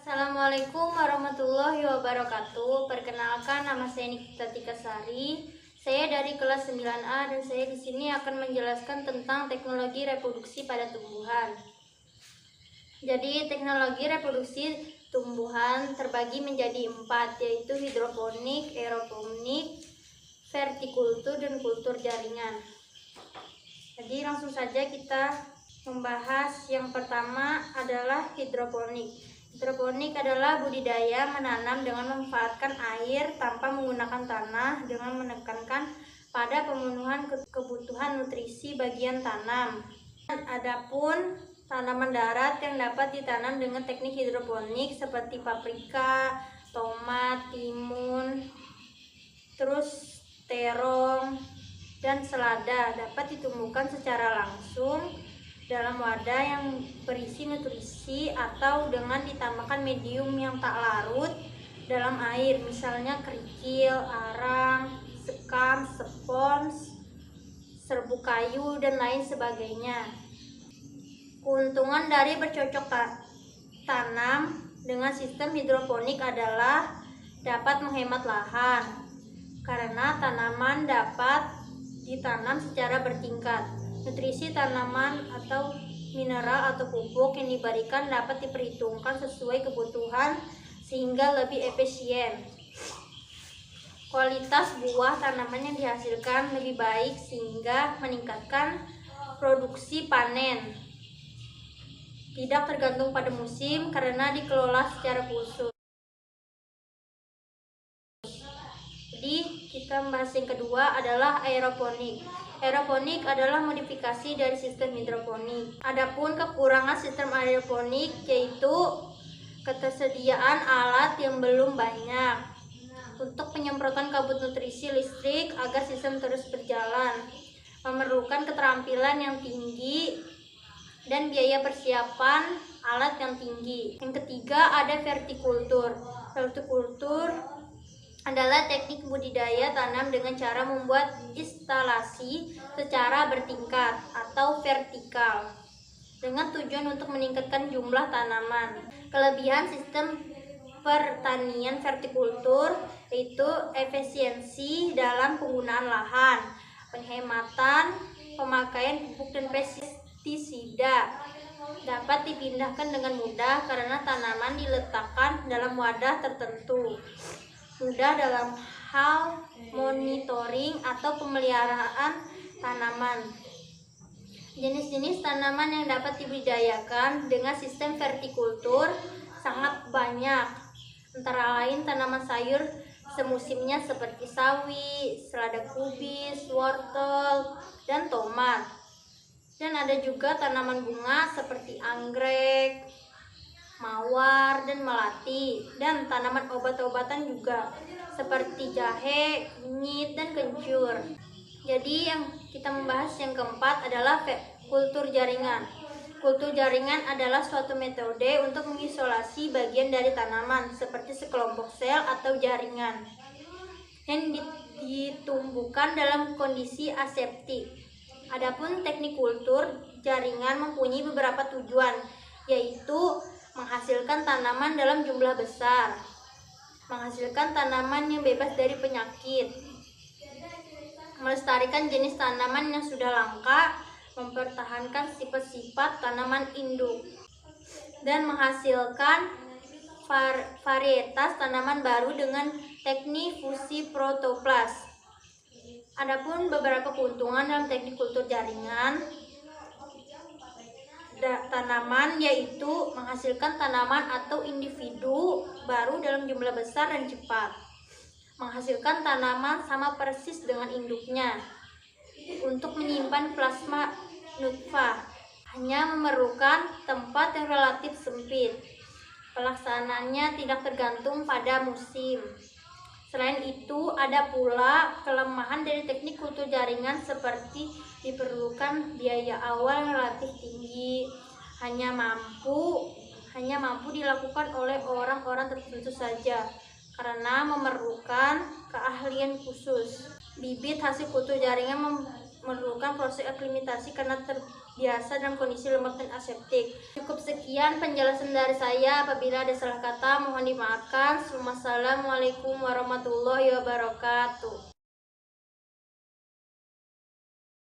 Assalamualaikum warahmatullahi wabarakatuh. Perkenalkan, nama saya Nikita Tikasari. Saya dari kelas 9A dan saya di sini akan menjelaskan tentang teknologi reproduksi pada tumbuhan. Jadi, teknologi reproduksi tumbuhan terbagi menjadi 4, yaitu hidroponik, aeroponik, vertikultur, dan kultur jaringan. Jadi, langsung saja kita membahas yang pertama adalah hidroponik. Hidroponik adalah budidaya menanam dengan memanfaatkan air tanpa menggunakan tanah dengan menekankan pada pemenuhan kebutuhan nutrisi bagian tanam. Adapun tanaman darat yang dapat ditanam dengan teknik hidroponik seperti paprika, tomat, timun, terus terong, dan selada dapat ditumbuhkan secara langsung dalam wadah yang berisi nutrisi atau dengan ditambahkan medium yang tak larut dalam air, misalnya kerikil, arang, sekam, spons, serbuk kayu, dan lain sebagainya. Keuntungan dari bercocok tanam dengan sistem hidroponik adalah dapat menghemat lahan karena tanaman dapat ditanam secara bertingkat. Nutrisi tanaman atau mineral atau pupuk yang diberikan dapat diperhitungkan sesuai kebutuhan sehingga lebih efisien. Kualitas buah tanaman yang dihasilkan lebih baik sehingga meningkatkan produksi panen. Tidak tergantung pada musim karena dikelola secara khusus. Jadi kita membahas yang kedua adalah aeroponik. Aeroponik adalah modifikasi dari sistem hidroponik. Adapun kekurangan sistem aeroponik yaitu ketersediaan alat yang belum banyak untuk penyemprotan kabut nutrisi listrik agar sistem terus berjalan, memerlukan keterampilan yang tinggi dan biaya persiapan alat yang tinggi. Yang ketiga ada vertikultur. Vertikultur adalah teknik budidaya tanam dengan cara membuat instalasi secara bertingkat atau vertikal dengan tujuan untuk meningkatkan jumlah tanaman. Kelebihan sistem pertanian vertikultur yaitu efisiensi dalam penggunaan lahan, penghematan pemakaian pupuk dan pestisida, dapat dipindahkan dengan mudah karena tanaman diletakkan dalam wadah tertentu, mudah dalam hal monitoring atau pemeliharaan tanaman. Jenis-jenis tanaman yang dapat dibudidayakan dengan sistem vertikultur sangat banyak, antara lain tanaman sayur semusimnya seperti sawi, selada kubis, wortel, dan tomat. Dan ada juga tanaman bunga seperti anggrek, mawar, dan melati, dan tanaman obat-obatan juga seperti jahe, kunyit, dan kencur. Jadi yang kita membahas yang keempat adalah kultur jaringan. Kultur jaringan adalah suatu metode untuk mengisolasi bagian dari tanaman seperti sekelompok sel atau jaringan yang ditumbuhkan dalam kondisi aseptik. Adapun teknik kultur jaringan mempunyai beberapa tujuan, yaitu menghasilkan tanaman dalam jumlah besar, menghasilkan tanaman yang bebas dari penyakit, melestarikan jenis tanaman yang sudah langka, mempertahankan sifat-sifat tanaman induk, dan menghasilkan varietas tanaman baru dengan teknik fusi protoplas. Adapun beberapa keuntungan dalam teknik kultur jaringan tanaman yaitu menghasilkan tanaman atau individu baru dalam jumlah besar dan cepat, menghasilkan tanaman sama persis dengan induknya, untuk menyimpan plasma nutfah hanya memerlukan tempat yang relatif sempit, pelaksanaannya tidak tergantung pada musim. Selain itu, ada pula kelemahan dari teknik kultur jaringan seperti diperlukan biaya awal yang relatif tinggi, hanya mampu dilakukan oleh orang-orang tertentu saja karena memerlukan keahlian khusus. Bibit hasil kultur jaringan memerlukan proses aklimatasi karena biasa dalam kondisi lembab dan aseptik. Cukup sekian penjelasan dari saya. Apabila ada salah kata mohon dimaafkan. Wassalamualaikum warahmatullahi wabarakatuh.